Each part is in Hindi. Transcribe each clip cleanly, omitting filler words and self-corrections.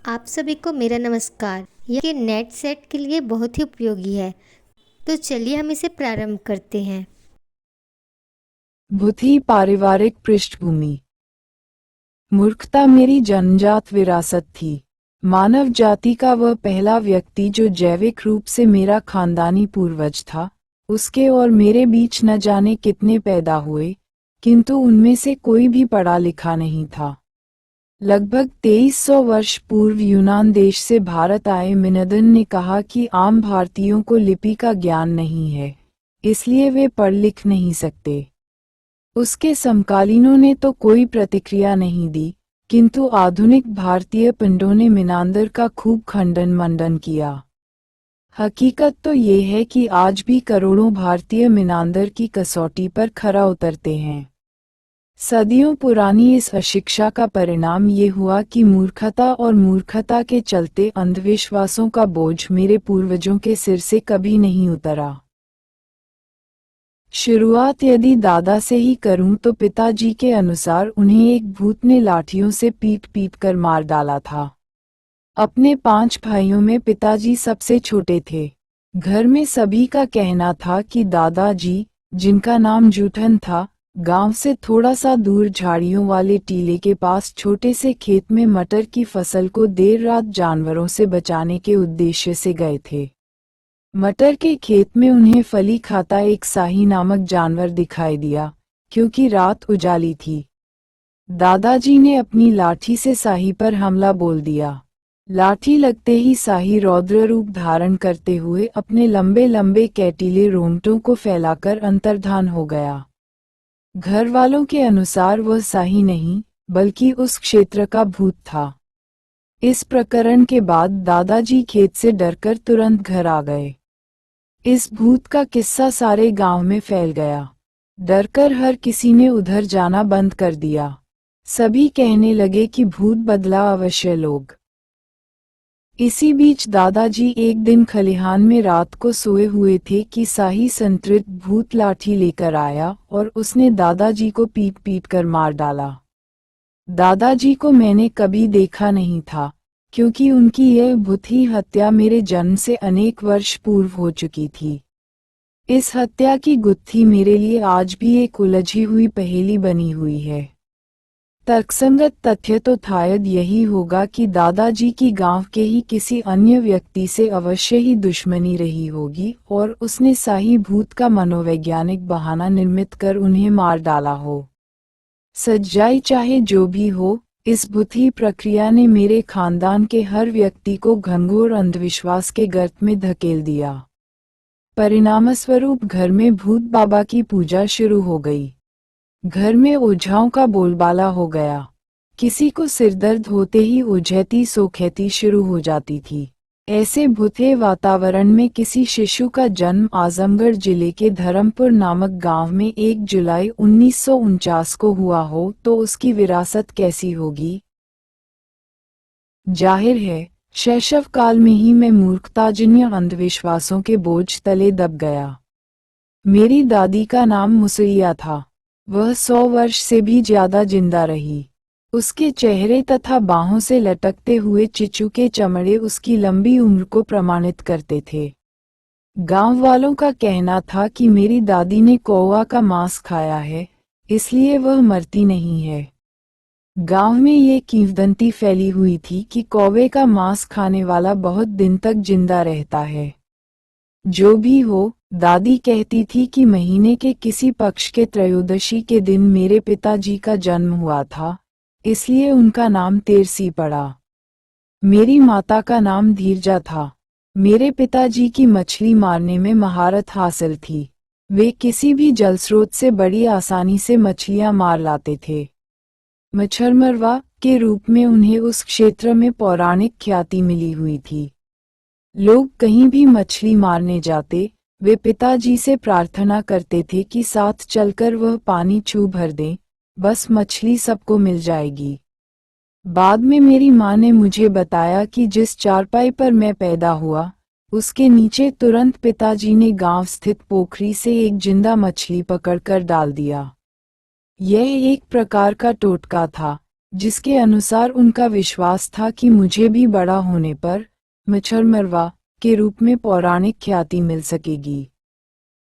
आप सभी को मेरा नमस्कार। यह नेट सेट के लिए बहुत ही उपयोगी है, तो चलिए हम इसे प्रारंभ करते हैं। बुद्धि पारिवारिक पृष्ठभूमि। मूर्खता मेरी जन्मजात विरासत थी। मानव जाति का वह पहला व्यक्ति जो जैविक रूप से मेरा खानदानी पूर्वज था, उसके और मेरे बीच न जाने कितने पैदा हुए, किंतु उनमें से कोई भी पढ़ा लिखा नहीं था। लगभग 2300 वर्ष पूर्व यूनान देश से भारत आए मिनदन ने कहा कि आम भारतीयों को लिपि का ज्ञान नहीं है, इसलिए वे पढ़ लिख नहीं सकते। उसके समकालीनों ने तो कोई प्रतिक्रिया नहीं दी, किंतु आधुनिक भारतीय पंडितों ने मिनांदर का खूब खंडन मंडन किया। हकीकत तो ये है कि आज भी करोड़ों भारतीय मिनांदर की कसौटी पर खरा उतरते हैं। सदियों पुरानी इस अशिक्षा का परिणाम ये हुआ कि मूर्खता और मूर्खता के चलते अंधविश्वासों का बोझ मेरे पूर्वजों के सिर से कभी नहीं उतरा। शुरुआत यदि दादा से ही करूं तो पिताजी के अनुसार उन्हें एक भूत ने लाठियों से पीट पीट कर मार डाला था। अपने 5 भाइयों में पिताजी सबसे छोटे थे। घर में सभी का कहना था कि दादाजी, जिनका नाम जूठन था, गांव से थोड़ा सा दूर झाड़ियों वाले टीले के पास छोटे से खेत में मटर की फसल को देर रात जानवरों से बचाने के उद्देश्य से गए थे। मटर के खेत में उन्हें फली खाता एक साही नामक जानवर दिखाई दिया, क्योंकि रात उजाली थी। दादाजी ने अपनी लाठी से साही पर हमला बोल दिया। लाठी लगते ही साही रौद्र रूप धारण करते हुए अपने लंबे लंबे कैटिले रोंगटों को फैलाकर अंतर्धान हो गया। घर वालों के अनुसार वह साही नहीं, बल्कि उस क्षेत्र का भूत था। इस प्रकरण के बाद दादाजी खेत से डरकर तुरंत घर आ गए। इस भूत का किस्सा सारे गांव में फैल गया। डरकर हर किसी ने उधर जाना बंद कर दिया। सभी कहने लगे कि भूत बदला अवश्य लोग। इसी बीच दादाजी एक दिन खलिहान में रात को सोए हुए थे कि साही संतृप्त भूत लाठी लेकर आया और उसने दादाजी को पीट पीट कर मार डाला। दादाजी को मैंने कभी देखा नहीं था, क्योंकि उनकी यह भूतही हत्या मेरे जन्म से अनेक वर्ष पूर्व हो चुकी थी। इस हत्या की गुत्थी मेरे लिए आज भी एक उलझी हुई पहेली बनी हुई है। तर्कसंगत तथ्य तो शायद यही होगा कि दादाजी की गांव के ही किसी अन्य व्यक्ति से अवश्य ही दुश्मनी रही होगी और उसने शाही भूत का मनोवैज्ञानिक बहाना निर्मित कर उन्हें मार डाला हो। सच्चाई चाहे जो भी हो, इस भूतही प्रक्रिया ने मेरे खानदान के हर व्यक्ति को घनघोर अंधविश्वास के गर्त में धकेल दिया। परिणामस्वरूप घर में भूत बाबा की पूजा शुरू हो गई। घर में ओझाओं का बोलबाला हो गया। किसी को सिरदर्द होते ही ओझैती सोखैती शुरू हो जाती थी। ऐसे भूते वातावरण में किसी शिशु का जन्म आजमगढ़ जिले के धर्मपुर नामक गांव में 1 जुलाई 1949 को हुआ हो तो उसकी विरासत कैसी होगी? जाहिर है, शैशव काल में ही मैं मूर्खताजन्य अंधविश्वासों के बोझ तले दब गया। मेरी दादी का नाम मुसैया था। वह 100 वर्ष से भी ज्यादा जिंदा रही। उसके चेहरे तथा बाहों से लटकते हुए चिचू के चमड़े उसकी लंबी उम्र को प्रमाणित करते थे। गांव वालों का कहना था कि मेरी दादी ने कौवा का मांस खाया है, इसलिए वह मरती नहीं है। गांव में ये किंवदंती फैली हुई थी कि कौवे का मांस खाने वाला बहुत दिन तक जिंदा रहता है। जो भी हो, दादी कहती थी कि महीने के किसी पक्ष के त्रयोदशी के दिन मेरे पिताजी का जन्म हुआ था, इसलिए उनका नाम तेरसी पड़ा। मेरी माता का नाम धीरजा था। मेरे पिताजी की मछली मारने में महारत हासिल थी। वे किसी भी जलस्रोत से बड़ी आसानी से मछलियां मार लाते थे। मच्छरमरवा के रूप में उन्हें उस क्षेत्र में पौराणिक ख्याति मिली हुई थी। लोग कहीं भी मछली मारने जाते, वे पिताजी से प्रार्थना करते थे कि साथ चलकर वह पानी छू भर दें, बस मछली सबको मिल जाएगी। बाद में मेरी माँ ने मुझे बताया कि जिस चारपाई पर मैं पैदा हुआ, उसके नीचे तुरंत पिताजी ने गांव स्थित पोखरी से एक जिंदा मछली पकड़कर डाल दिया। यह एक प्रकार का टोटका था, जिसके अनुसार उनका विश्वास था कि मुझे भी बड़ा होने पर मच्छरमरवा के रूप में पौराणिक ख्याति मिल सकेगी।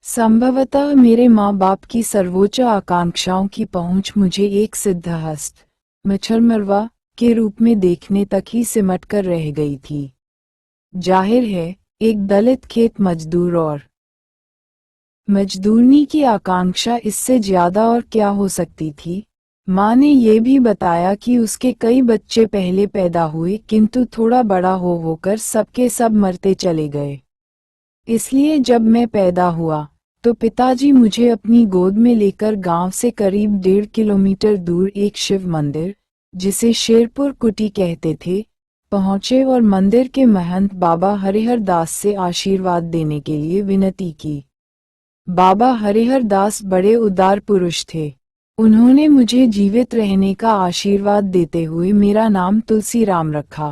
संभवतः मेरे माँ बाप की सर्वोच्च आकांक्षाओं की पहुंच मुझे एक सिद्धहस्त मच्छरमरवा के रूप में देखने तक ही सिमट कर रह गई थी। जाहिर है, एक दलित खेत मजदूर और मजदूरनी की आकांक्षा इससे ज्यादा और क्या हो सकती थी। माँ ने ये भी बताया कि उसके कई बच्चे पहले पैदा हुए किंतु थोड़ा बड़ा होकर सबके सब मरते चले गए। इसलिए जब मैं पैदा हुआ तो पिताजी मुझे अपनी गोद में लेकर गांव से करीब 1.5 किलोमीटर दूर एक शिव मंदिर, जिसे शेरपुर कुटी कहते थे, पहुंचे और मंदिर के महंत बाबा हरिहर दास से आशीर्वाद देने के लिए विनती की। बाबा हरिहर दास बड़े उदार पुरुष थे। उन्होंने मुझे जीवित रहने का आशीर्वाद देते हुए मेरा नाम तुलसीराम रखा।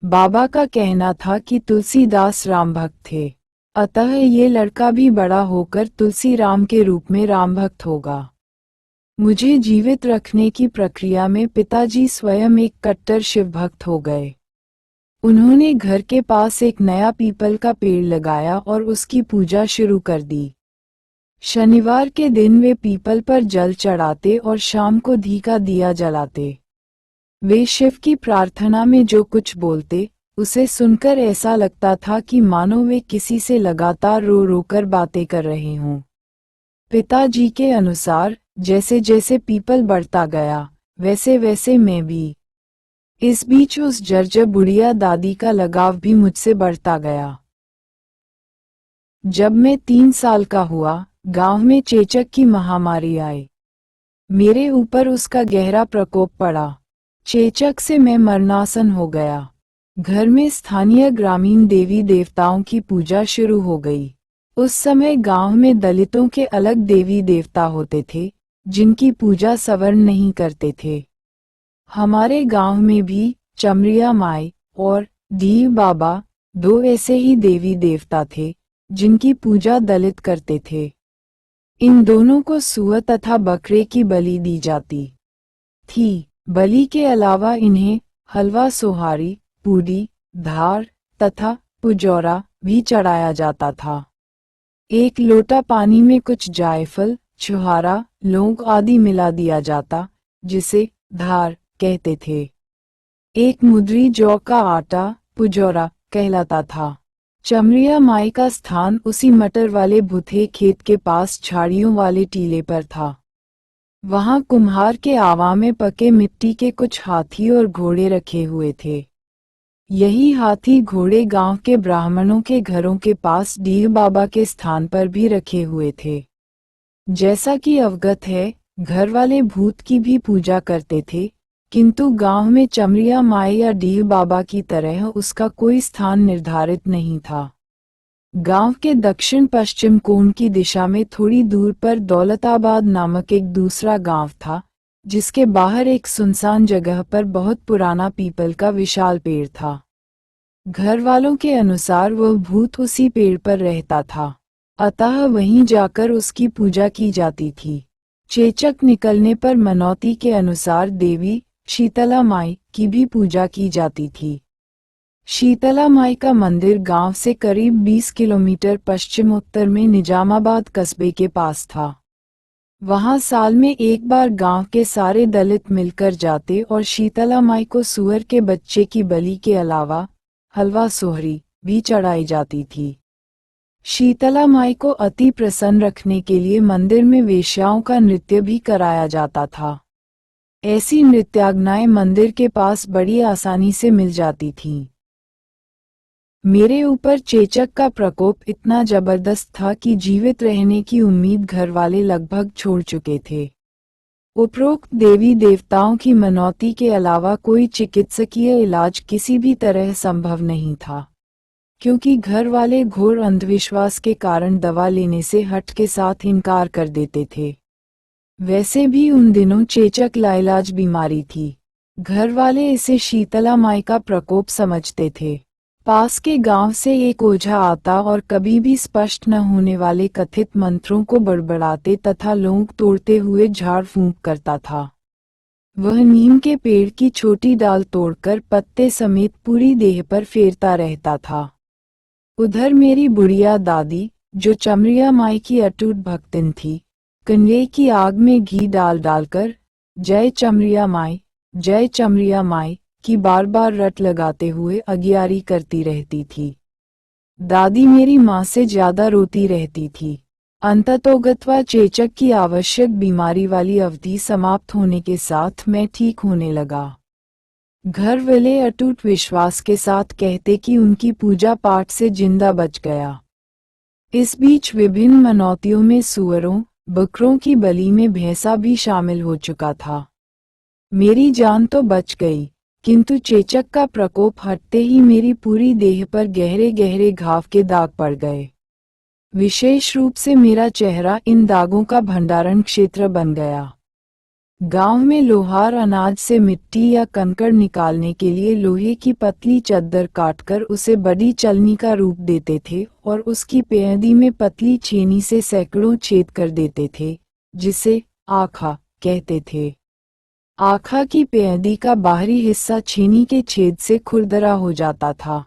बाबा का कहना था कि तुलसीदास राम भक्त थे, अतः ये लड़का भी बड़ा होकर तुलसीराम के रूप में राम भक्त होगा। मुझे जीवित रखने की प्रक्रिया में पिताजी स्वयं एक कट्टर शिव भक्त हो गए। उन्होंने घर के पास एक नया पीपल का पेड़ लगाया और उसकी पूजा शुरू कर दी। शनिवार के दिन वे पीपल पर जल चढ़ाते और शाम को घी का दिया जलाते। वे शिव की प्रार्थना में जो कुछ बोलते, उसे सुनकर ऐसा लगता था कि मानो वे किसी से लगातार रो रो कर बातें कर रहे हों। पिताजी के अनुसार जैसे जैसे पीपल बढ़ता गया, वैसे वैसे मैं भी। इस बीच उस जर्जर बुढ़िया दादी का लगाव भी मुझसे बढ़ता गया। जब मैं 3 साल का हुआ, गांव में चेचक की महामारी आई। मेरे ऊपर उसका गहरा प्रकोप पड़ा। चेचक से मैं मरणासन हो गया। घर में स्थानीय ग्रामीण देवी देवताओं की पूजा शुरू हो गई। उस समय गांव में दलितों के अलग देवी देवता होते थे, जिनकी पूजा सवर्ण नहीं करते थे। हमारे गांव में भी चमरिया माई और दीव बाबा, 2 ऐसे ही देवी देवता थे, जिनकी पूजा दलित करते थे। इन दोनों को सुअर तथा बकरे की बलि दी जाती थी। बलि के अलावा इन्हें हलवा, सोहारी, पूड़ी, धार तथा पुजौरा भी चढ़ाया जाता था। एक लोटा पानी में कुछ जायफल, छुहारा, लौंग आदि मिला दिया जाता, जिसे धार कहते थे। एक मुद्री जौ का आटा पुजौरा कहलाता था। चमरिया माई का स्थान उसी मटर वाले भुथे खेत के पास झाड़ियों वाले टीले पर था। वहां कुम्हार के आवा में पके मिट्टी के कुछ हाथी और घोड़े रखे हुए थे। यही हाथी घोड़े गांव के ब्राह्मणों के घरों के पास डीह बाबा के स्थान पर भी रखे हुए थे। जैसा कि अवगत है, घर वाले भूत की भी पूजा करते थे, किंतु गांव में चमरिया माई या डीह बाबा की तरह उसका कोई स्थान निर्धारित नहीं था। गांव के दक्षिण पश्चिम कोण की दिशा में थोड़ी दूर पर दौलताबाद नामक एक दूसरा गांव था, जिसके बाहर एक सुनसान जगह पर बहुत पुराना पीपल का विशाल पेड़ था। घर वालों के अनुसार वह भूत उसी पेड़ पर रहता था, अतः वहीं जाकर उसकी पूजा की जाती थी। चेचक निकलने पर मनौती के अनुसार देवी शीतला माई की भी पूजा की जाती थी। शीतला माई का मंदिर गांव से करीब 20 किलोमीटर पश्चिम उत्तर में निजामाबाद कस्बे के पास था। वहां साल में एक बार गांव के सारे दलित मिलकर जाते और शीतला माई को सुअर के बच्चे की बलि के अलावा हलवा, सोहरी भी चढ़ाई जाती थी। शीतला माई को अति प्रसन्न रखने के लिए मंदिर में वेश्याओं का नृत्य भी कराया जाता था। ऐसी नृत्यांगनाएं मंदिर के पास बड़ी आसानी से मिल जाती थीं। मेरे ऊपर चेचक का प्रकोप इतना जबरदस्त था कि जीवित रहने की उम्मीद घर वाले लगभग छोड़ चुके थे। उपरोक्त देवी देवताओं की मनौती के अलावा कोई चिकित्सकीय इलाज किसी भी तरह संभव नहीं था, क्योंकि घर वाले घोर अंधविश्वास के कारण दवा लेने से हट के साथ इनकार कर देते थे। वैसे भी उन दिनों चेचक लाइलाज बीमारी थी। घर वाले इसे शीतला माई का प्रकोप समझते थे। पास के गांव से एक ओझा आता और कभी भी स्पष्ट न होने वाले कथित मंत्रों को बड़बड़ाते तथा लौंग तोड़ते हुए झाड़ फूंक करता था। वह नीम के पेड़ की छोटी डाल तोड़कर पत्ते समेत पूरी देह पर फेरता रहता था। उधर मेरी बुढ़िया दादी, जो चमरिया माई की अटूट भक्तिन थी, कंडे की आग में घी डाल डालकर जय चमरिया माई की बार बार रट लगाते हुए अगियारी करती रहती थी। दादी मेरी माँ से ज्यादा रोती रहती थी। अंततोगत्वा चेचक की आवश्यक बीमारी वाली अवधि समाप्त होने के साथ मैं ठीक होने लगा। घर वाले अटूट विश्वास के साथ कहते कि उनकी पूजा पाठ से जिंदा बच गया। इस बीच विभिन्न मनौतियों में सुअरों, बकरों की बलि में भैंसा भी शामिल हो चुका था। मेरी जान तो बच गई, किंतु चेचक का प्रकोप हटते ही मेरी पूरी देह पर गहरे गहरे घाव के दाग पड़ गए। विशेष रूप से मेरा चेहरा इन दागों का भंडारण क्षेत्र बन गया। गांव में लोहार अनाज से मिट्टी या कंकड़ निकालने के लिए लोहे की पतली चद्दर काटकर उसे बड़ी चलनी का रूप देते थे और उसकी पेंदी में पतली छेनी से सैकड़ों छेद कर देते थे, जिसे आखा कहते थे। आखा की पेंदी का बाहरी हिस्सा छेनी के छेद से खुरदरा हो जाता था।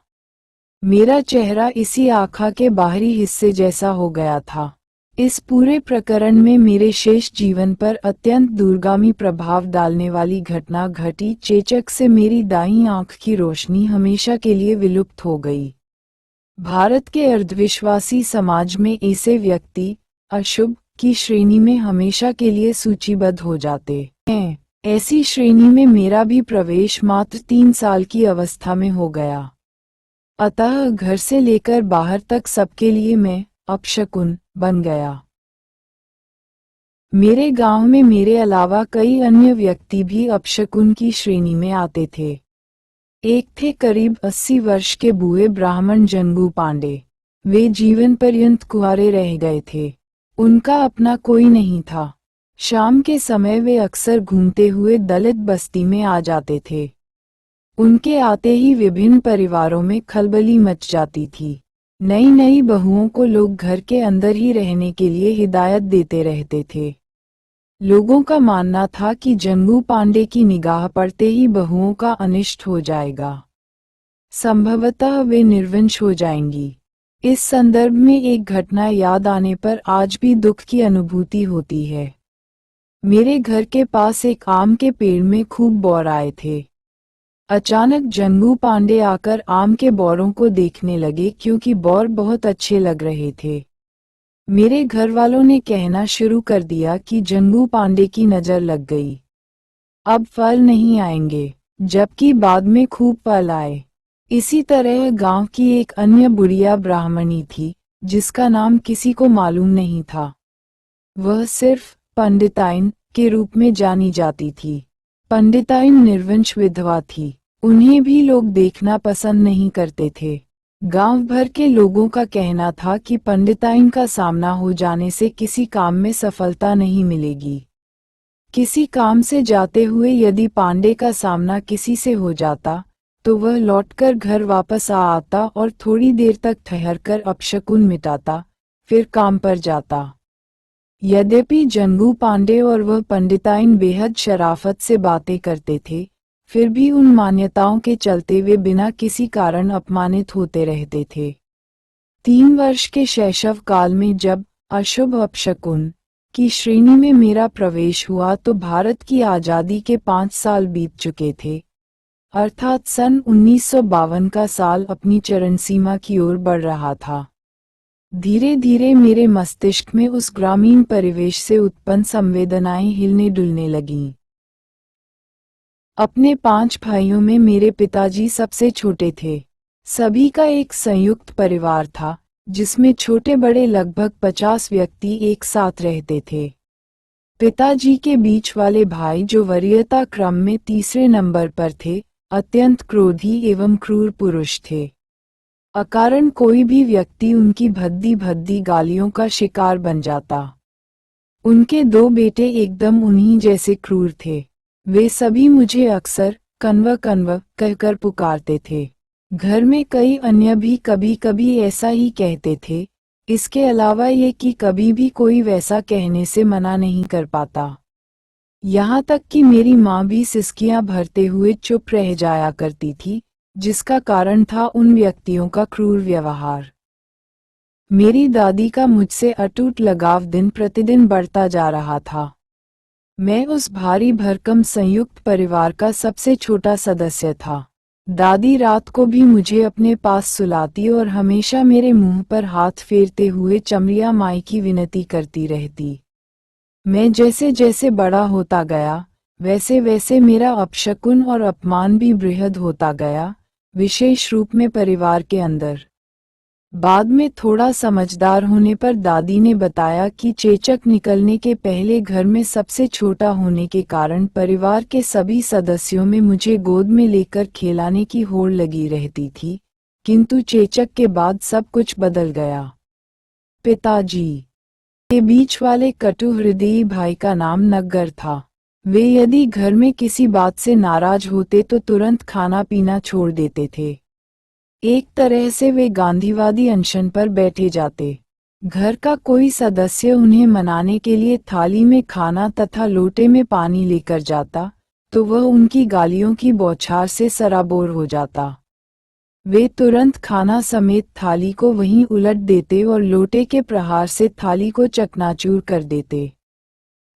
मेरा चेहरा इसी आखा के बाहरी हिस्से जैसा हो गया था। इस पूरे प्रकरण में मेरे शेष जीवन पर अत्यंत दूरगामी प्रभाव डालने वाली घटना घटी। चेचक से मेरी दाईं आंख की रोशनी हमेशा के लिए विलुप्त हो गई। भारत के अर्धविश्वासी समाज में ऐसे व्यक्ति अशुभ की श्रेणी में हमेशा के लिए सूचीबद्ध हो जाते हैं। ऐसी श्रेणी में मेरा भी प्रवेश मात्र 3 साल की अवस्था में हो गया। अतः घर से लेकर बाहर तक सबके लिए मैं अपशकुन बन गया। मेरे गांव में मेरे अलावा कई अन्य व्यक्ति भी अपशकुन की श्रेणी में आते थे। एक थे करीब 80 वर्ष के बूढ़े ब्राह्मण जंगू पांडे। वे जीवन पर्यंत कुंवारे रह गए थे। उनका अपना कोई नहीं था। शाम के समय वे अक्सर घूमते हुए दलित बस्ती में आ जाते थे। उनके आते ही विभिन्न परिवारों में खलबली मच जाती थी। नई नई बहुओं को लोग घर के अंदर ही रहने के लिए हिदायत देते रहते थे। लोगों का मानना था कि जंगू पांडे की निगाह पड़ते ही बहुओं का अनिष्ट हो जाएगा। संभवतः वे निर्वंश हो जाएंगी। इस संदर्भ में एक घटना याद आने पर आज भी दुख की अनुभूति होती है। मेरे घर के पास एक आम के पेड़ में खूब बौर आए थे। अचानक जंगू पांडे आकर आम के बौरों को देखने लगे क्योंकि बौर बहुत अच्छे लग रहे थे। मेरे घर वालों ने कहना शुरू कर दिया कि जंगू पांडे की नजर लग गई, अब फल नहीं आएंगे, जबकि बाद में खूब फल आए। इसी तरह गांव की एक अन्य बुढ़िया ब्राह्मणी थी, जिसका नाम किसी को मालूम नहीं था। वह सिर्फ पंडिताइन के रूप में जानी जाती थी। पंडिताइन निर्वंश विधवा थी। उन्हें भी लोग देखना पसंद नहीं करते थे। गांव भर के लोगों का कहना था कि पंडिताइन का सामना हो जाने से किसी काम में सफलता नहीं मिलेगी। किसी काम से जाते हुए यदि पांडे का सामना किसी से हो जाता, तो वह लौटकर घर वापस आ आता और थोड़ी देर तक ठहरकर अपशकुन मिटाता, फिर काम पर जाता। यद्यपि जंगू पांडे और वह पंडिताइन बेहद शराफत से बातें करते थे, फिर भी उन मान्यताओं के चलते वे बिना किसी कारण अपमानित होते रहते थे। 3 वर्ष के शैशव काल में जब अशुभ अपशकुन की श्रेणी में मेरा प्रवेश हुआ तो भारत की आज़ादी के 5 साल बीत चुके थे, अर्थात सन 1952 का साल अपनी चरमसीमा की ओर बढ़ रहा था। धीरे धीरे मेरे मस्तिष्क में उस ग्रामीण परिवेश से उत्पन्न संवेदनाएं हिलने डुलने लगीं। अपने 5 भाइयों में मेरे पिताजी सबसे छोटे थे। सभी का एक संयुक्त परिवार था, जिसमें छोटे बड़े लगभग 50 व्यक्ति एक साथ रहते थे। पिताजी के बीच वाले भाई, जो वरीयता क्रम में तीसरे नंबर पर थे, अत्यंत क्रोधी एवं क्रूर पुरुष थे। अकारण कोई भी व्यक्ति उनकी भद्दी भद्दी गालियों का शिकार बन जाता। उनके 2 बेटे एकदम उन्हीं जैसे क्रूर थे। वे सभी मुझे अक्सर कन्व कन्व कहकर पुकारते थे। घर में कई अन्य भी कभी कभी ऐसा ही कहते थे। इसके अलावा ये कि कभी भी कोई वैसा कहने से मना नहीं कर पाता। यहाँ तक कि मेरी माँ भी सिसकियाँ भरते हुए चुप रह जाया करती थी, जिसका कारण था उन व्यक्तियों का क्रूर व्यवहार। मेरी दादी का मुझसे अटूट लगाव दिन प्रतिदिन बढ़ता जा रहा था। मैं उस भारी भरकम संयुक्त परिवार का सबसे छोटा सदस्य था। दादी रात को भी मुझे अपने पास सुलाती और हमेशा मेरे मुंह पर हाथ फेरते हुए चमड़िया माई की विनती करती रहती। मैं जैसे जैसे बड़ा होता गया, वैसे वैसे मेरा अपशकुन और अपमान भी बृहद होता गया, विशेष रूप में परिवार के अंदर। बाद में थोड़ा समझदार होने पर दादी ने बताया कि चेचक निकलने के पहले घर में सबसे छोटा होने के कारण परिवार के सभी सदस्यों में मुझे गोद में लेकर खिलाने की होड़ लगी रहती थी, किंतु चेचक के बाद सब कुछ बदल गया। पिताजी के बीच वाले कटु हृदयी भाई का नाम नग्गर था। वे यदि घर में किसी बात से नाराज होते तो तुरंत खाना पीना छोड़ देते थे। एक तरह से वे गांधीवादी अनशन पर बैठे जाते। घर का कोई सदस्य उन्हें मनाने के लिए थाली में खाना तथा लोटे में पानी लेकर जाता, तो वह उनकी गालियों की बौछार से सराबोर हो जाता। वे तुरंत खाना समेत थाली को वहीं उलट देते और लोटे के प्रहार से थाली को चकनाचूर कर देते।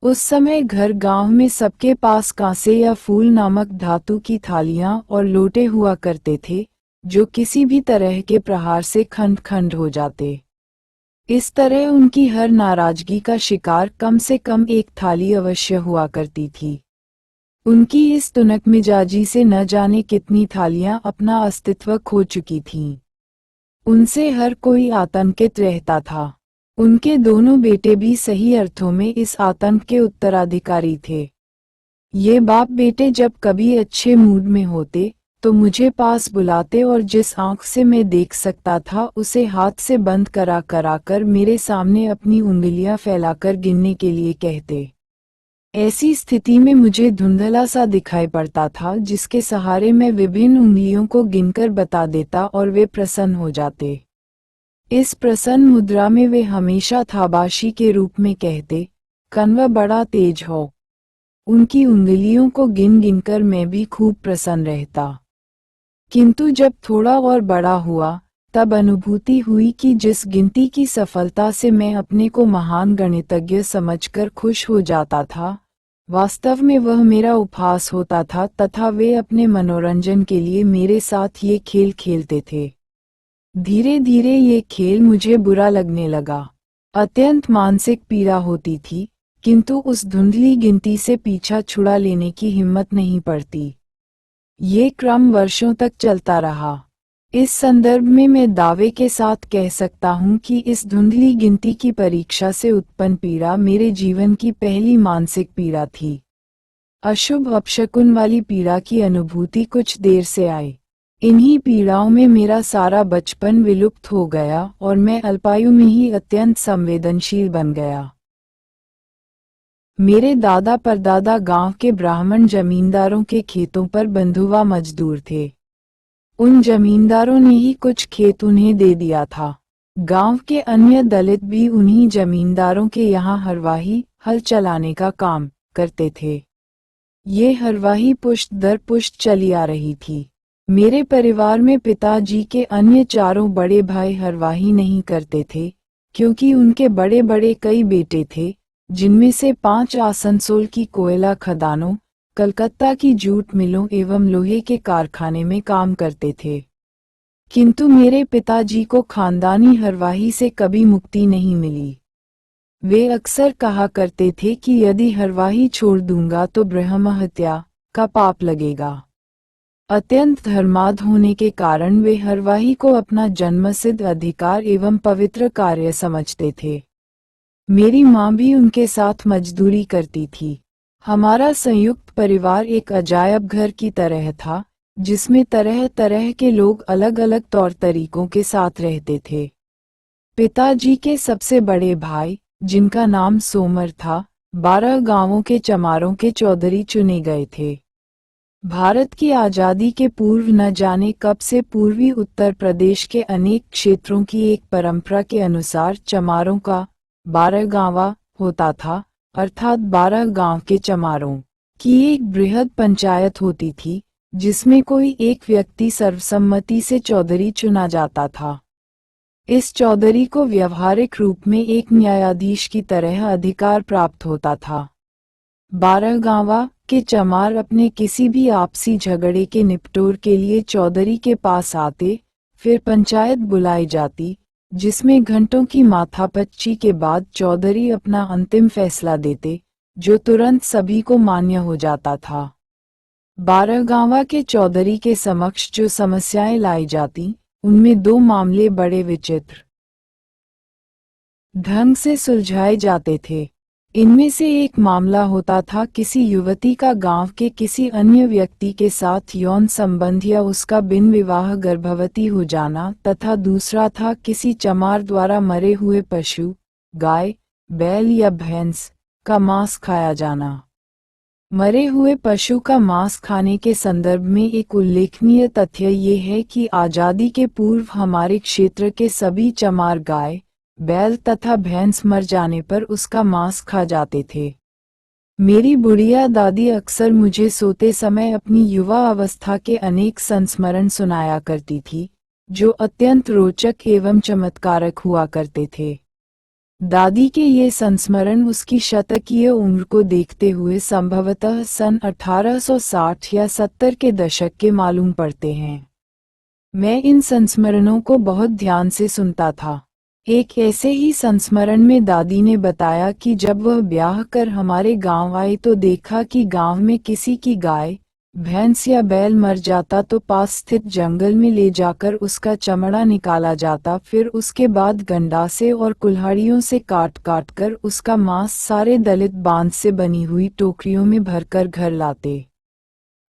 उस समय घर गांव में सबके पास कांसे या फूल नामक धातु की थालियां और लोटे हुआ करते थे, जो किसी भी तरह के प्रहार से खंड खंड हो जाते। इस तरह उनकी हर नाराजगी का शिकार कम से कम एक थाली अवश्य हुआ करती थी। उनकी इस तुनक मिजाजी से न जाने कितनी थालियां अपना अस्तित्व खो चुकी थीं। उनसे हर कोई आतंकित रहता था। उनके दोनों बेटे भी सही अर्थों में इस आतंक के उत्तराधिकारी थे। ये बाप बेटे जब कभी अच्छे मूड में होते तो मुझे पास बुलाते और जिस आंख से मैं देख सकता था उसे हाथ से बंद करा कर मेरे सामने अपनी उंगलियां फैलाकर गिनने के लिए कहते। ऐसी स्थिति में मुझे धुंधला सा दिखाई पड़ता था, जिसके सहारे मैं विभिन्न उंगलियों को गिनकर बता देता और वे प्रसन्न हो जाते। इस प्रसन्न मुद्रा में वे हमेशा थाबाशी के रूप में कहते, कन्वा बड़ा तेज हो। उनकी उंगलियों को गिन गिनकर मैं भी खूब प्रसन्न रहता। किंतु जब थोड़ा और बड़ा हुआ, तब अनुभूति हुई कि जिस गिनती की सफलता से मैं अपने को महान गणितज्ञ समझकर खुश हो जाता था, वास्तव में वह मेरा उपहास होता था तथा वे अपने मनोरंजन के लिए मेरे साथ ये खेल खेलते थे। धीरे धीरे ये खेल मुझे बुरा लगने लगा। अत्यंत मानसिक पीड़ा होती थी, किंतु उस धुंधली गिनती से पीछा छुड़ा लेने की हिम्मत नहीं पड़ती। ये क्रम वर्षों तक चलता रहा। इस संदर्भ में मैं दावे के साथ कह सकता हूँ कि इस धुंधली गिनती की परीक्षा से उत्पन्न पीड़ा मेरे जीवन की पहली मानसिक पीड़ा थी। अशुभ अपशकुन वाली पीड़ा की अनुभूति कुछ देर से आई। इन्हीं पीड़ाओं में मेरा सारा बचपन विलुप्त हो गया और मैं अल्पायु में ही अत्यंत संवेदनशील बन गया। मेरे दादा परदादा गांव के ब्राह्मण जमींदारों के खेतों पर बंधुआ मजदूर थे। उन जमींदारों ने ही कुछ खेत उन्हें दे दिया था। गांव के अन्य दलित भी उन्हीं जमींदारों के यहाँ हरवाही हल चलाने का काम करते थे। ये हरवाही पुश्त दर पुश्त चली आ रही थी। मेरे परिवार में पिताजी के अन्य चारों बड़े भाई हरवाही नहीं करते थे, क्योंकि उनके बड़े बड़े कई बेटे थे, जिनमें से 5 आसनसोल की कोयला खदानों, कलकत्ता की जूट मिलों एवं लोहे के कारखाने में काम करते थे। किंतु मेरे पिताजी को खानदानी हरवाही से कभी मुक्ति नहीं मिली। वे अक्सर कहा करते थे कि यदि हरवाही छोड़ दूंगा तो ब्रह्म हत्या का पाप लगेगा। अत्यंत धर्माढ्य होने के कारण वे हरवाही को अपना जन्मसिद्ध अधिकार एवं पवित्र कार्य समझते थे। मेरी माँ भी उनके साथ मजदूरी करती थी। हमारा संयुक्त परिवार एक अजायब घर की तरह था, जिसमें तरह तरह के लोग अलग अलग तौर तरीकों के साथ रहते थे। पिताजी के सबसे बड़े भाई, जिनका नाम सोमर था, 12 गांवों के चमारों के चौधरी चुने गए थे। भारत की आज़ादी के पूर्व न जाने कब से पूर्वी उत्तर प्रदेश के अनेक क्षेत्रों की एक परंपरा के अनुसार चमारों का 12 गांवा होता था, अर्थात 12 गांव के चमारों की एक बृहद पंचायत होती थी, जिसमें कोई एक व्यक्ति सर्वसम्मति से चौधरी चुना जाता था। इस चौधरी को व्यवहारिक रूप में एक न्यायाधीश की तरह अधिकार प्राप्त होता था। 12 गांवा के चमार अपने किसी भी आपसी झगड़े के निपटोर के लिए चौधरी के पास आते, फिर पंचायत बुलाई जाती, जिसमें घंटों की माथापच्ची के बाद चौधरी अपना अंतिम फैसला देते, जो तुरंत सभी को मान्य हो जाता था। 12 गांवा के चौधरी के समक्ष जो समस्याएं लाई जाती, उनमें 2 मामले बड़े विचित्र ढंग से सुलझाए जाते थे। इनमें से एक मामला होता था किसी युवती का गांव के किसी अन्य व्यक्ति के साथ यौन संबंध या उसका बिन विवाह गर्भवती हो जाना, तथा दूसरा था किसी चमार द्वारा मरे हुए पशु, गाय, बैल या भैंस का मांस खाया जाना। मरे हुए पशु का मांस खाने के संदर्भ में एक उल्लेखनीय तथ्य ये है कि आजादी के पूर्व हमारे क्षेत्र के सभी चमार गाय, बैल तथा भैंस मर जाने पर उसका मांस खा जाते थे। मेरी बुढ़िया दादी अक्सर मुझे सोते समय अपनी युवा अवस्था के अनेक संस्मरण सुनाया करती थी, जो अत्यंत रोचक एवं चमत्कारक हुआ करते थे। दादी के ये संस्मरण उसकी शतकीय उम्र को देखते हुए संभवतः सन 1860 या 70 के दशक के मालूम पड़ते हैं। मैं इन संस्मरणों को बहुत ध्यान से सुनता था। एक ऐसे ही संस्मरण में दादी ने बताया कि जब वह ब्याह कर हमारे गांव आई तो देखा कि गांव में किसी की गाय, भैंस या बैल मर जाता तो पास स्थित जंगल में ले जाकर उसका चमड़ा निकाला जाता, फिर उसके बाद गंडासे और कुल्हाड़ियों से काट काट कर उसका मांस सारे दलित बांध से बनी हुई टोकरियों में भरकर घर लाते।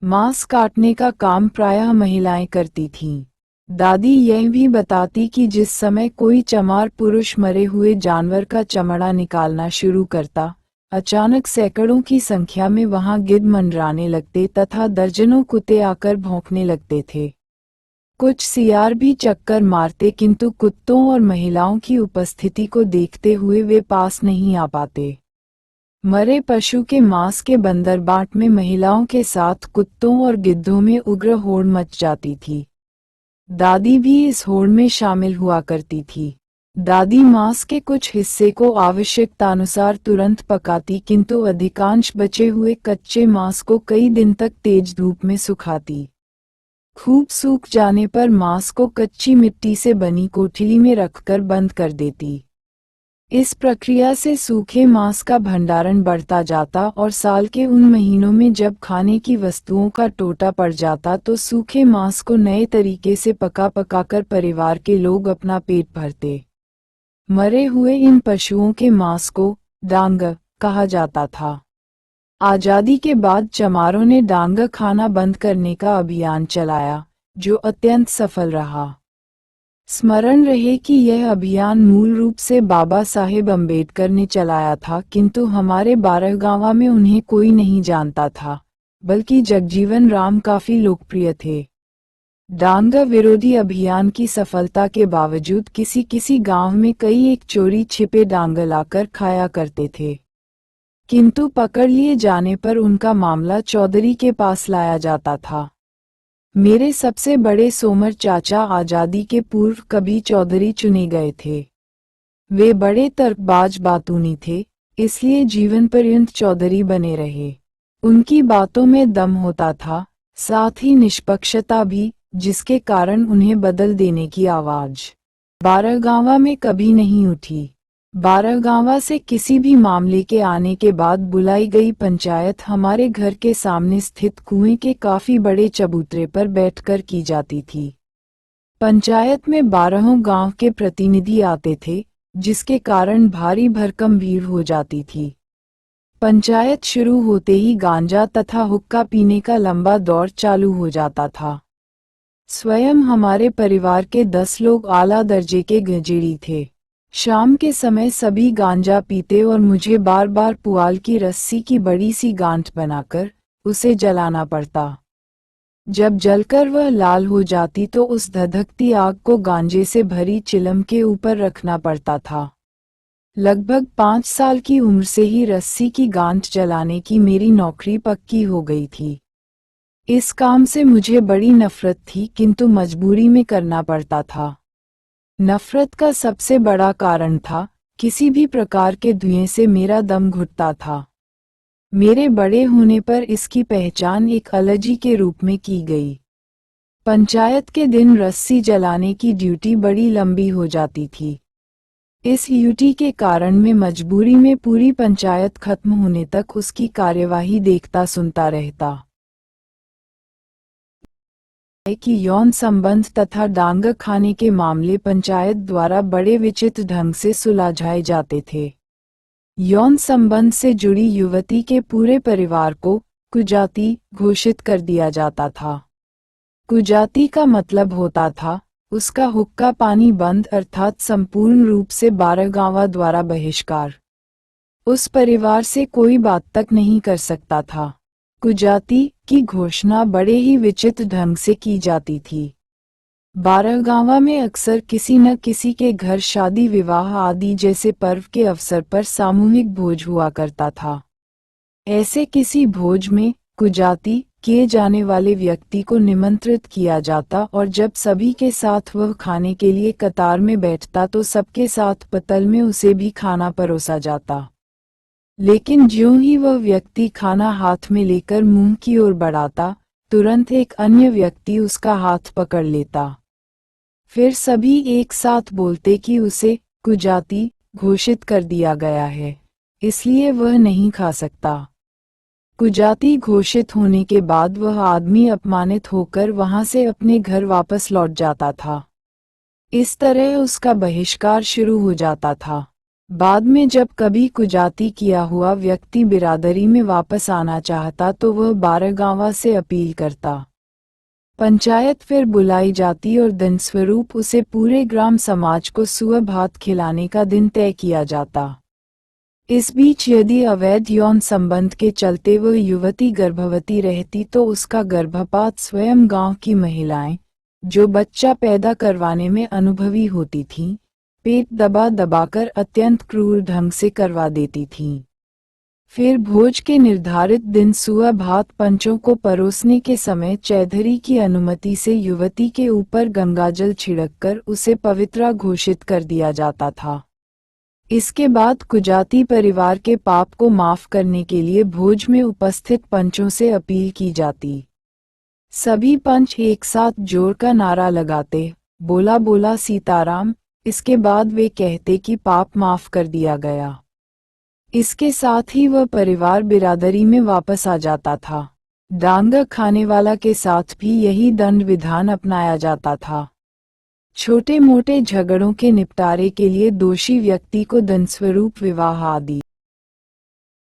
मांस काटने का काम प्रायः महिलाएं करती थीं। दादी यह भी बताती कि जिस समय कोई चमार पुरुष मरे हुए जानवर का चमड़ा निकालना शुरू करता, अचानक सैकड़ों की संख्या में वहां गिद्ध मंडराने लगते तथा दर्जनों कुत्ते आकर भौंकने लगते थे। कुछ सियार भी चक्कर मारते, किंतु कुत्तों और महिलाओं की उपस्थिति को देखते हुए वे पास नहीं आ पाते। मरे पशु के मांस के बंदरबाट में महिलाओं के साथ कुत्तों और गिद्धों में उग्र होड़ मच जाती थी। दादी भी इस होड़ में शामिल हुआ करती थी। दादी मांस के कुछ हिस्से को आवश्यकतानुसार तुरंत पकाती, किंतु अधिकांश बचे हुए कच्चे मांस को कई दिन तक तेज धूप में सुखाती। खूब सूख जाने पर मांस को कच्ची मिट्टी से बनी कोठली में रखकर बंद कर देती। इस प्रक्रिया से सूखे मांस का भंडारण बढ़ता जाता और साल के उन महीनों में जब खाने की वस्तुओं का टोटा पड़ जाता तो सूखे मांस को नए तरीके से पकाकर परिवार के लोग अपना पेट भरते। मरे हुए इन पशुओं के मांस को डांग कहा जाता था। आजादी के बाद चमारों ने डांग खाना बंद करने का अभियान चलाया, जो अत्यंत सफल रहा। स्मरण रहे कि यह अभियान मूल रूप से बाबा साहेब अम्बेडकर ने चलाया था, किंतु हमारे 12 गांवा में उन्हें कोई नहीं जानता था, बल्कि जगजीवन राम काफी लोकप्रिय थे। डांग विरोधी अभियान की सफलता के बावजूद किसी गांव में कई एक चोरी छिपे डांग लाकर खाया करते थे, किंतु पकड़ लिए जाने पर उनका मामला चौधरी के पास लाया जाता था। मेरे सबसे बड़े सोमर चाचा आजादी के पूर्व कभी चौधरी चुने गए थे। वे बड़े तर्कबाज बातूनी थे, इसलिए जीवन पर्यंत चौधरी बने रहे। उनकी बातों में दम होता था, साथ ही निष्पक्षता भी, जिसके कारण उन्हें बदल देने की आवाज 12 गांवा में कभी नहीं उठी। 12 गांवा से किसी भी मामले के आने के बाद बुलाई गई पंचायत हमारे घर के सामने स्थित कुएं के काफी बड़े चबूतरे पर बैठकर की जाती थी। पंचायत में 12 गांव के प्रतिनिधि आते थे, जिसके कारण भारी भरकम भीड़ हो जाती थी। पंचायत शुरू होते ही गांजा तथा हुक्का पीने का लंबा दौर चालू हो जाता था। स्वयं हमारे परिवार के 10 लोग आला दर्जे के गंजेड़ी थे। शाम के समय सभी गांजा पीते और मुझे बार बार पुआल की रस्सी की बड़ी सी गांठ बनाकर उसे जलाना पड़ता। जब जलकर वह लाल हो जाती तो उस धधकती आग को गांजे से भरी चिलम के ऊपर रखना पड़ता था। लगभग 5 साल की उम्र से ही रस्सी की गांठ जलाने की मेरी नौकरी पक्की हो गई थी। इस काम से मुझे बड़ी नफरत थी, किंतु मजबूरी में करना पड़ता था। नफरत का सबसे बड़ा कारण था, किसी भी प्रकार के धुएं से मेरा दम घुटता था। मेरे बड़े होने पर इसकी पहचान एक एलर्जी के रूप में की गई। पंचायत के दिन रस्सी जलाने की ड्यूटी बड़ी लंबी हो जाती थी। इस ड्यूटी के कारण मैं मजबूरी में पूरी पंचायत खत्म होने तक उसकी कार्यवाही देखता सुनता रहता। कि यौन संबंध तथा डांग खाने के मामले पंचायत द्वारा बड़े विचित्र ढंग से सुलझाए जाते थे। यौन संबंध से जुड़ी युवती के पूरे परिवार को कुजाती घोषित कर दिया जाता था। कुजाती का मतलब होता था उसका हुक्का पानी बंद, अर्थात संपूर्ण रूप से बारहगांवा द्वारा बहिष्कार। उस परिवार से कोई बात तक नहीं कर सकता था। कुजाती की घोषणा बड़े ही विचित्र ढंग से की जाती थी। बारहगांवा में अक्सर किसी न किसी के घर शादी विवाह आदि जैसे पर्व के अवसर पर सामूहिक भोज हुआ करता था। ऐसे किसी भोज में कुजाती किए जाने वाले व्यक्ति को निमंत्रित किया जाता और जब सभी के साथ वह खाने के लिए कतार में बैठता तो सबके साथ पतल में उसे भी खाना परोसा जाता। लेकिन ज्यों ही वह व्यक्ति खाना हाथ में लेकर मुंह की ओर बढ़ाता, तुरंत एक अन्य व्यक्ति उसका हाथ पकड़ लेता। फिर सभी एक साथ बोलते कि उसे कुजाती घोषित कर दिया गया है, इसलिए वह नहीं खा सकता। कुजाती घोषित होने के बाद वह आदमी अपमानित होकर वहां से अपने घर वापस लौट जाता था। इस तरह उसका बहिष्कार शुरू हो जाता था। बाद में जब कभी कुजाती किया हुआ व्यक्ति बिरादरी में वापस आना चाहता तो वह बारहगांवा से अपील करता। पंचायत फिर बुलाई जाती और दिनस्वरूप उसे पूरे ग्राम समाज को सुअ भात खिलाने का दिन तय किया जाता। इस बीच यदि अवैध यौन संबंध के चलते वह युवती गर्भवती रहती तो उसका गर्भपात स्वयं गांव की महिलाएं, जो बच्चा पैदा करवाने में अनुभवी होती थीं, पेट दबा दबाकर अत्यंत क्रूर ढंग से करवा देती थीं। फिर भोज के निर्धारित दिन सुअ भात पंचों को परोसने के समय चौधरी की अनुमति से युवती के ऊपर गंगाजल छिड़ककर उसे पवित्रा घोषित कर दिया जाता था। इसके बाद कुजाती परिवार के पाप को माफ करने के लिए भोज में उपस्थित पंचों से अपील की जाती। सभी पंच एक साथ जोर का नारा लगाते, बोला बोला सीताराम। इसके बाद वे कहते कि पाप माफ कर दिया गया। इसके साथ ही वह परिवार बिरादरी में वापस आ जाता था। डांग खाने वाला के साथ भी यही दंड विधान अपनाया जाता था। छोटे मोटे झगड़ों के निपटारे के लिए दोषी व्यक्ति को दंडस्वरूप विवाह आदि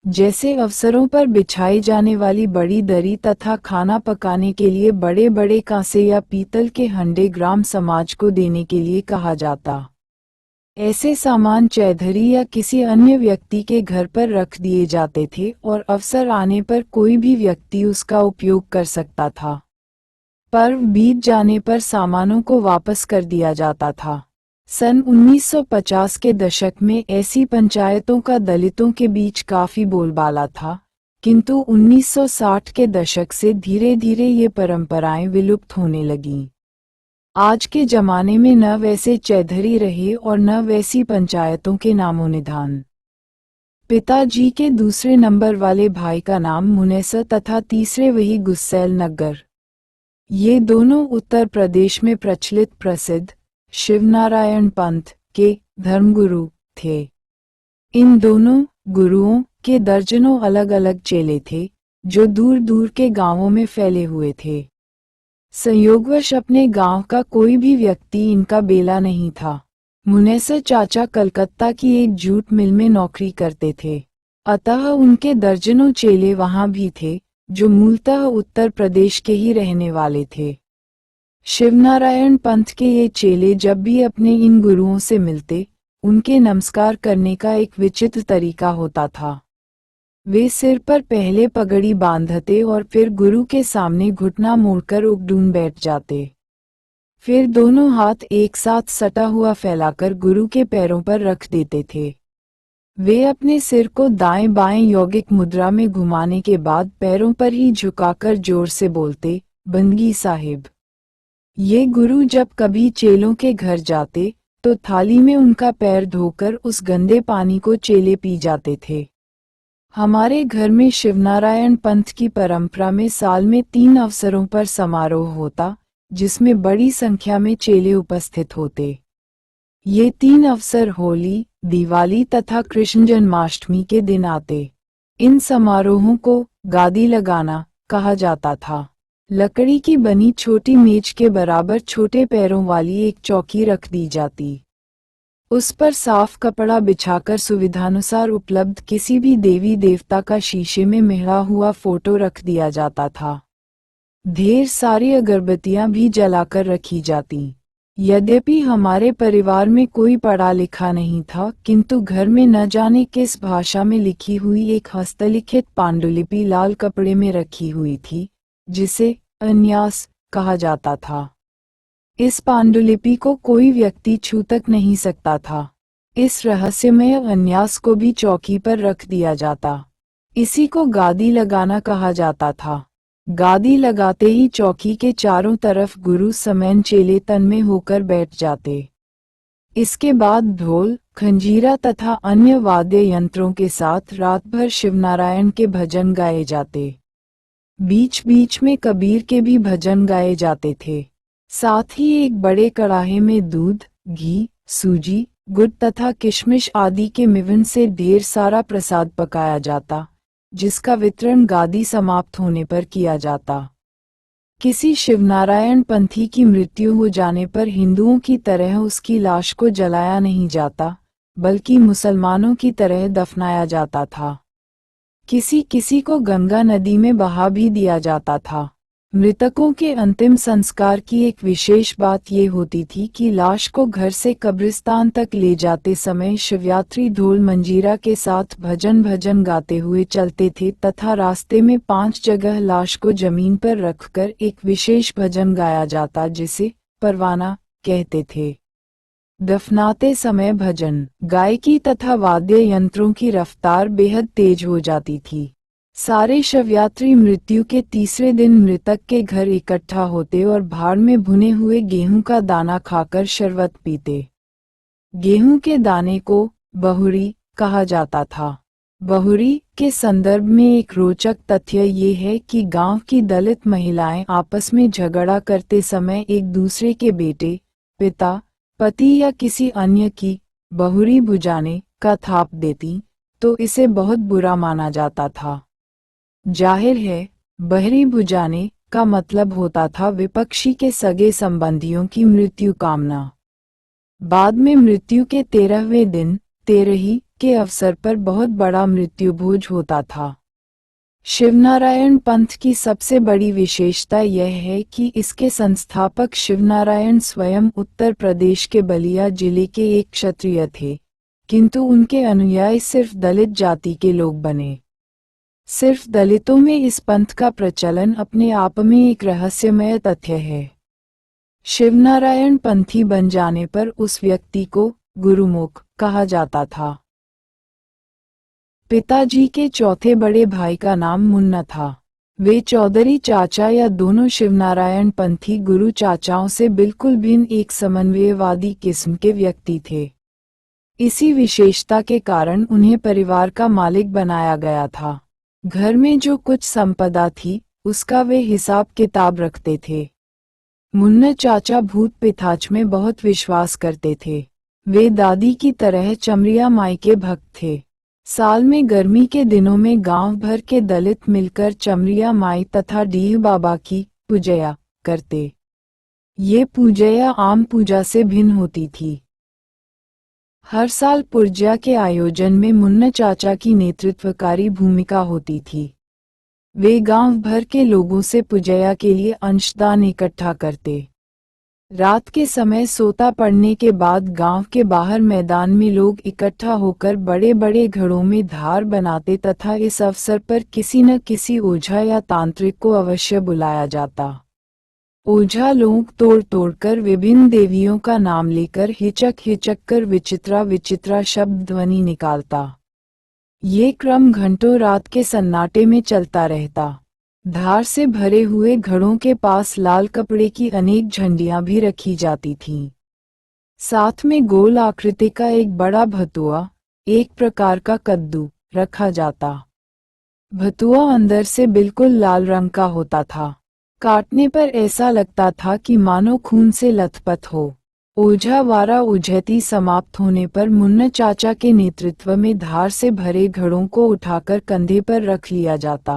जैसे अवसरों पर बिछाई जाने वाली बड़ी दरी तथा खाना पकाने के लिए बड़े बड़े कांसे या पीतल के हंडे ग्राम समाज को देने के लिए कहा जाता। ऐसे सामान चौधरी या किसी अन्य व्यक्ति के घर पर रख दिए जाते थे और अवसर आने पर कोई भी व्यक्ति उसका उपयोग कर सकता था। पर्व बीत जाने पर सामानों को वापस कर दिया जाता था। सन 1950 के दशक में ऐसी पंचायतों का दलितों के बीच काफी बोलबाला था, किंतु 1960 के दशक से धीरे धीरे ये परंपराएं विलुप्त होने लगीं। आज के जमाने में न वैसे चौधरी रहे और न वैसी पंचायतों के नामोनिधान। पिताजी के दूसरे नंबर वाले भाई का नाम मुनेसर तथा तीसरे वही गुस्सैल नग्गर। ये दोनों उत्तर प्रदेश में प्रचलित प्रसिद्ध शिवनारायण पंथ के धर्मगुरु थे। इन दोनों गुरुओं के दर्जनों अलग अलग चेले थे, जो दूर दूर के गांवों में फैले हुए थे। संयोगवश अपने गांव का कोई भी व्यक्ति इनका बेला नहीं था। मुनेसर चाचा कलकत्ता की एक जूट मिल में नौकरी करते थे, अतः उनके दर्जनों चेले वहां भी थे, जो मूलतः उत्तर प्रदेश के ही रहने वाले थे। शिवनारायण पंथ के ये चेले जब भी अपने इन गुरुओं से मिलते, उनके नमस्कार करने का एक विचित्र तरीका होता था। वे सिर पर पहले पगड़ी बांधते और फिर गुरु के सामने घुटना मोड़कर उगडून बैठ जाते। फिर दोनों हाथ एक साथ सटा हुआ फैलाकर गुरु के पैरों पर रख देते थे। वे अपने सिर को दाएं बाएं यौगिक मुद्रा में घुमाने के बाद पैरों पर ही झुकाकर जोर से बोलते, बंदगी साहिब। ये गुरु जब कभी चेलों के घर जाते तो थाली में उनका पैर धोकर उस गंदे पानी को चेले पी जाते थे। हमारे घर में शिवनारायण पंथ की परंपरा में साल में 3 अवसरों पर समारोह होता, जिसमें बड़ी संख्या में चेले उपस्थित होते। ये 3 अवसर होली, दिवाली तथा कृष्ण जन्माष्टमी के दिन आते। इन समारोहों को गादी लगाना कहा जाता था। लकड़ी की बनी छोटी मेज के बराबर छोटे पैरों वाली एक चौकी रख दी जाती। उस पर साफ कपड़ा बिछाकर सुविधानुसार उपलब्ध किसी भी देवी देवता का शीशे में महला हुआ फोटो रख दिया जाता था। ढेर सारी अगरबत्तियां भी जलाकर रखी जाती। यद्यपि हमारे परिवार में कोई पढ़ा लिखा नहीं था, किंतु घर में न जाने किस भाषा में लिखी हुई एक हस्तलिखित पांडुलिपि लाल कपड़े में रखी हुई थी, जिसे अन्यास कहा जाता था। इस पांडुलिपि को कोई व्यक्ति छू तक नहीं सकता था। इस रहस्यमय अन्यास को भी चौकी पर रख दिया जाता। इसी को गादी लगाना कहा जाता था। गादी लगाते ही चौकी के चारों तरफ गुरु समेत चेले तन्मय होकर बैठ जाते। इसके बाद ढोल, खंजीरा तथा अन्य वाद्य यंत्रों के साथ रात भर शिवनारायण के भजन गाए जाते। बीच बीच में कबीर के भी भजन गाए जाते थे। साथ ही एक बड़े कड़ाहे में दूध, घी, सूजी, गुड़ तथा किशमिश आदि के मिवन से ढेर सारा प्रसाद पकाया जाता, जिसका वितरण गादी समाप्त होने पर किया जाता। किसी शिवनारायण पंथी की मृत्यु हो जाने पर हिंदुओं की तरह उसकी लाश को जलाया नहीं जाता, बल्कि मुसलमानों की तरह दफनाया जाता था। किसी किसी को गंगा नदी में बहा भी दिया जाता था। मृतकों के अंतिम संस्कार की एक विशेष बात ये होती थी कि लाश को घर से कब्रिस्तान तक ले जाते समय शिवयात्री ढोल मंजीरा के साथ भजन गाते हुए चलते थे तथा रास्ते में 5 जगह लाश को जमीन पर रखकर एक विशेष भजन गाया जाता, जिसे परवाना कहते थे। दफनाते समय भजन, गायकी तथा वाद्य यंत्रों की रफ्तार बेहद तेज हो जाती थी। सारे शवयात्री मृत्यु के तीसरे दिन मृतक के घर इकट्ठा होते और भाड़ में भुने हुए गेहूं का दाना खाकर शरबत पीते। गेहूं के दाने को बहुरी कहा जाता था। बहुरी के संदर्भ में एक रोचक तथ्य ये है कि गांव की दलित महिलाएं आपस में झगड़ा करते समय एक दूसरे के बेटे, पिता, पति या किसी अन्य की बहुरी बुझाने का थाप देती, तो इसे बहुत बुरा माना जाता था। जाहिर है, बहरी बुझाने का मतलब होता था विपक्षी के सगे संबंधियों की मृत्यु कामना। बाद में मृत्यु के 13वें दिन, तेरही के अवसर पर बहुत बड़ा मृत्यु भोज होता था। शिवनारायण पंथ की सबसे बड़ी विशेषता यह है कि इसके संस्थापक शिवनारायण स्वयं उत्तर प्रदेश के बलिया जिले के एक क्षत्रिय थे, किंतु उनके अनुयायी सिर्फ दलित जाति के लोग बने। सिर्फ दलितों में इस पंथ का प्रचलन अपने आप में एक रहस्यमय तथ्य है। शिवनारायण पंथी बन जाने पर उस व्यक्ति को गुरुमुख कहा जाता था। पिताजी के चौथे बड़े भाई का नाम मुन्ना था। वे चौधरी चाचा या दोनों शिवनारायण पंथी गुरु चाचाओं से बिल्कुल भिन्न एक समन्वयवादी किस्म के व्यक्ति थे। इसी विशेषता के कारण उन्हें परिवार का मालिक बनाया गया था। घर में जो कुछ संपदा थी, उसका वे हिसाब किताब रखते थे। मुन्ना चाचा भूत पिशाच में बहुत विश्वास करते थे। वे दादी की तरह चमरिया माई के भक्त थे। साल में गर्मी के दिनों में गांव भर के दलित मिलकर चमरिया माई तथा डीह बाबा की पूजया करते। ये पूजया आम पूजा से भिन्न होती थी। हर साल पूजा के आयोजन में मुन्ना चाचा की नेतृत्वकारी भूमिका होती थी। वे गांव भर के लोगों से पूजया के लिए अंशदान इकट्ठा करते। रात के समय सोता पड़ने के बाद गांव के बाहर मैदान में लोग इकट्ठा होकर बड़े बड़े घड़ों में धार बनाते तथा इस अवसर पर किसी न किसी ओझा या तांत्रिक को अवश्य बुलाया जाता। ओझा लोग तोड़ तोड़कर विभिन्न देवियों का नाम लेकर हिचक कर विचित्रा विचित्रा शब्द ध्वनि निकालता। ये क्रम घंटों रात के सन्नाटे में चलता रहता। धार से भरे हुए घड़ों के पास लाल कपड़े की अनेक झंडियां भी रखी जाती थीं। साथ में गोल आकृति का एक बड़ा भतुआ, एक प्रकार का कद्दू, रखा जाता। भतुआ अंदर से बिल्कुल लाल रंग का होता था। काटने पर ऐसा लगता था कि मानो खून से लथपथ हो। ओझा वारा उझैती समाप्त होने पर मुन्ना चाचा के नेतृत्व में धार से भरे घड़ों को उठाकर कंधे पर रख लिया जाता।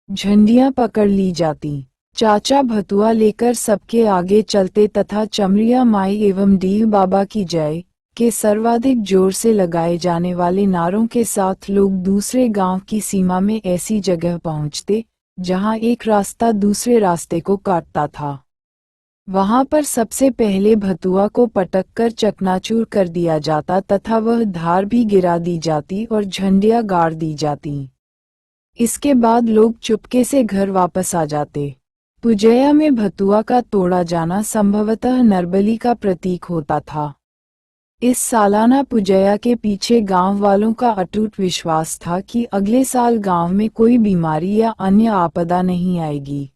झंडियां पकड़ ली जाती। चाचा भतुआ लेकर सबके आगे चलते तथा चमरिया माई एवं डीह बाबा की जय के सर्वाधिक जोर से लगाए जाने वाले नारों के साथ लोग दूसरे गांव की सीमा में ऐसी जगह पहुंचते जहां एक रास्ता दूसरे रास्ते को काटता था। वहां पर सबसे पहले भतुआ को पटक कर चकनाचूर कर दिया जाता तथा वह धार भी गिरा दी जाती और झंडियां गाड़ दी जाती। इसके बाद लोग चुपके से घर वापस आ जाते। पुजैया में भतुआ का तोड़ा जाना संभवतः नरबली का प्रतीक होता था। इस सालाना पुजैया के पीछे गांव वालों का अटूट विश्वास था कि अगले साल गांव में कोई बीमारी या अन्य आपदा नहीं आएगी।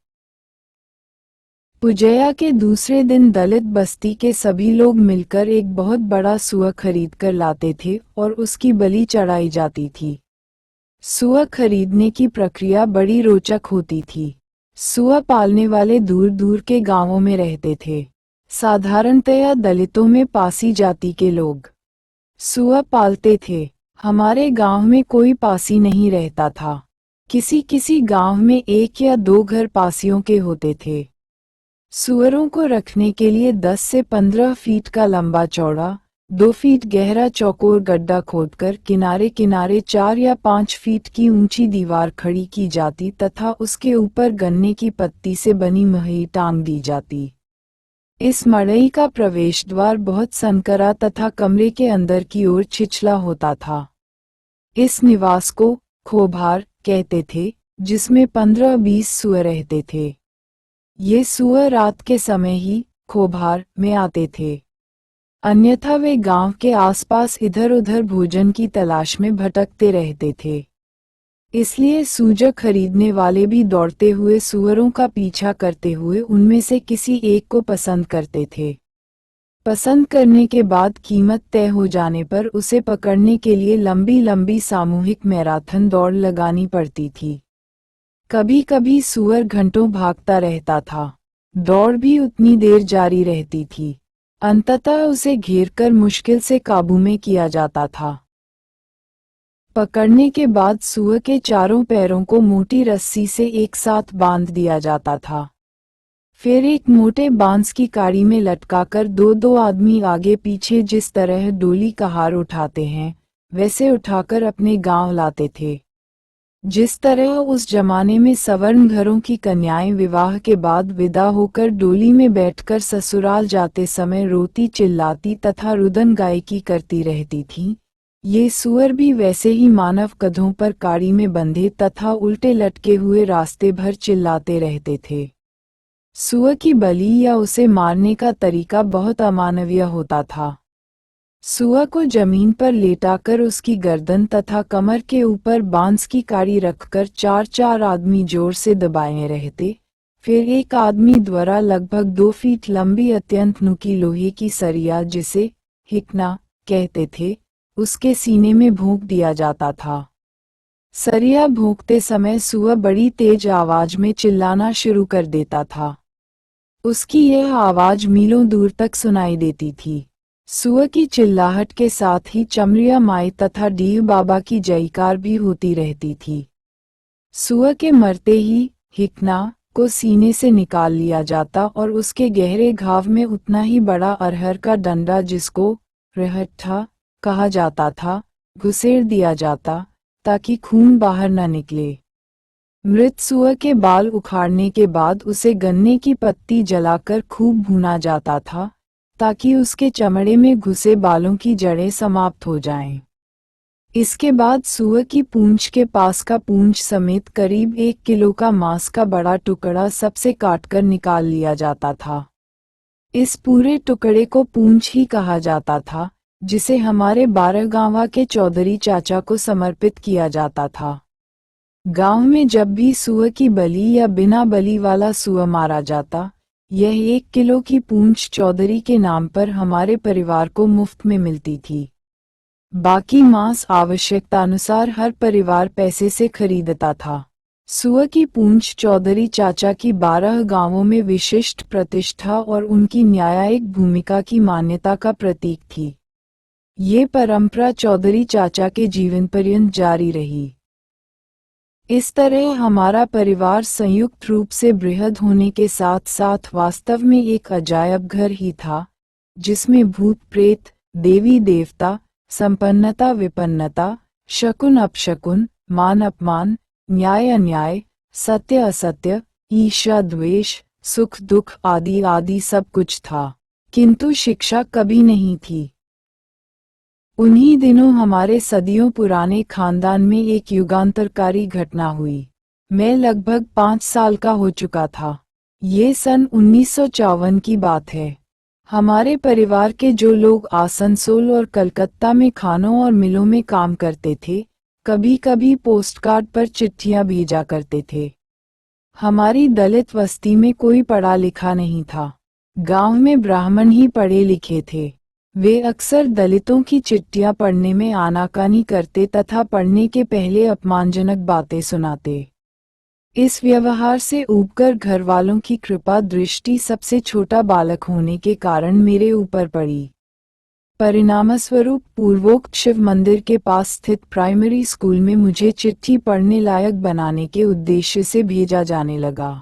पुजैया के दूसरे दिन दलित बस्ती के सभी लोग मिलकर एक बहुत बड़ा सूअर खरीद कर लाते थे और उसकी बलि चढ़ाई जाती थी। सूअर खरीदने की प्रक्रिया बड़ी रोचक होती थी। सूअर पालने वाले दूर दूर के गांवों में रहते थे। साधारणतया दलितों में पासी जाति के लोग सूअर पालते थे। हमारे गांव में कोई पासी नहीं रहता था। किसी किसी गांव में 1 या 2 घर पासियों के होते थे। सूअरों को रखने के लिए 10 से 15 फीट का लंबा चौड़ा, 2 फीट गहरा चौकोर गड्ढा खोदकर किनारे किनारे 4 या 5 फीट की ऊंची दीवार खड़ी की जाती तथा उसके ऊपर गन्ने की पत्ती से बनी मड़ई टांग दी जाती। इस मड़ई का प्रवेश द्वार बहुत संकरा तथा कमरे के अंदर की ओर छिछला होता था। इस निवास को खोभार कहते थे, जिसमें 15-20 सूअर रहते थे। ये सूअर रात के समय ही खोभार में आते थे, अन्यथा वे गांव के आसपास इधर उधर भोजन की तलाश में भटकते रहते थे। इसलिए सूजर खरीदने वाले भी दौड़ते हुए सूअरों का पीछा करते हुए उनमें से किसी एक को पसंद करते थे। पसंद करने के बाद कीमत तय हो जाने पर उसे पकड़ने के लिए लंबी लंबी सामूहिक मैराथन दौड़ लगानी पड़ती थी। कभी कभी सूअर घंटों भागता रहता था। दौड़ भी उतनी देर जारी रहती थी। अंततः उसे घेरकर मुश्किल से काबू में किया जाता था। पकड़ने के बाद सूअर के चारों पैरों को मोटी रस्सी से एक साथ बांध दिया जाता था। फिर एक मोटे बांस की काड़ी में लटकाकर 2-2 आदमी आगे पीछे जिस तरह डोली का हार उठाते हैं, वैसे उठाकर अपने गांव लाते थे। जिस तरह उस जमाने में सवर्ण घरों की कन्याएं विवाह के बाद विदा होकर डोली में बैठकर ससुराल जाते समय रोती चिल्लाती तथा रुदन गायकी करती रहती थीं, ये सूअर भी वैसे ही मानव कधों पर काड़ी में बंधे तथा उल्टे लटके हुए रास्ते भर चिल्लाते रहते थे। सूअर की बलि या उसे मारने का तरीका बहुत अमानवीय होता था। सूअर को जमीन पर लेटाकर उसकी गर्दन तथा कमर के ऊपर बांस की काड़ी रखकर 4-4 आदमी जोर से दबाए रहते। फिर एक आदमी द्वारा लगभग 2 फीट लंबी अत्यंत नुकी लोहे की सरिया, जिसे हिकना कहते थे, उसके सीने में भोंक दिया जाता था। सरिया भोंकते समय सूअर बड़ी तेज आवाज में चिल्लाना शुरू कर देता था। उसकी यह आवाज मीलों दूर तक सुनाई देती थी। सूअर की चिल्लाहट के साथ ही चमरिया माई तथा डीह बाबा की जयकार भी होती रहती थी। सूअर के मरते ही हिकना को सीने से निकाल लिया जाता और उसके गहरे घाव में उतना ही बड़ा अरहर का डंडा, जिसको रहट्ठा कहा जाता था, घुसेड़ दिया जाता ताकि खून बाहर न निकले। मृत सूअर के बाल उखाड़ने के बाद उसे गन्ने की पत्ती जलाकर खूब भूना जाता था ताकि उसके चमड़े में घुसे बालों की जड़ें समाप्त हो जाएं। इसके बाद सूअर की पूंछ के पास का पूंछ समेत करीब 1 किलो का मांस का बड़ा टुकड़ा सबसे काटकर निकाल लिया जाता था। इस पूरे टुकड़े को पूंछ ही कहा जाता था, जिसे हमारे 12 गांवा के चौधरी चाचा को समर्पित किया जाता था। गांव में जब भी सूअर की बलि या बिना बलि वाला सूअर मारा जाता, यह 1 किलो की पूंछ चौधरी के नाम पर हमारे परिवार को मुफ्त में मिलती थी। बाकी मांस आवश्यकतानुसार हर परिवार पैसे से खरीदता था। सूअर की पूंछ चौधरी चाचा की 12 गांवों में विशिष्ट प्रतिष्ठा और उनकी न्यायिक भूमिका की मान्यता का प्रतीक थी। ये परंपरा चौधरी चाचा के जीवन पर्यंत जारी रही। इस तरह हमारा परिवार संयुक्त रूप से बृहद होने के साथ साथ वास्तव में एक अजायब घर ही था, जिसमें भूत प्रेत, देवी देवता, संपन्नता विपन्नता, शकुन अपशकुन, मान अपमान, न्याय अन्याय, सत्य असत्य, ईर्ष्या द्वेष, सुख दुख आदि आदि सब कुछ था, किंतु शिक्षा कभी नहीं थी। उन्हीं दिनों हमारे सदियों पुराने खानदान में एक युगांतरकारी घटना हुई। मैं लगभग 5 साल का हो चुका था। ये सन 1954 की बात है। हमारे परिवार के जो लोग आसनसोल और कलकत्ता में खानों और मिलों में काम करते थे, कभी कभी पोस्टकार्ड पर चिट्ठियां भेजा करते थे। हमारी दलित बस्ती में कोई पढ़ा लिखा नहीं था। गांव में ब्राह्मण ही पढ़े लिखे थे। वे अक्सर दलितों की चिट्ठियां पढ़ने में आनाकानी करते तथा पढ़ने के पहले अपमानजनक बातें सुनाते। इस व्यवहार से ऊबकर घरवालों की कृपा दृष्टि सबसे छोटा बालक होने के कारण मेरे ऊपर पड़ी। परिणामस्वरूप पूर्वोक्त शिव मंदिर के पास स्थित प्राइमरी स्कूल में मुझे चिट्ठी पढ़ने लायक बनाने के उद्देश्य से भेजा जाने लगा।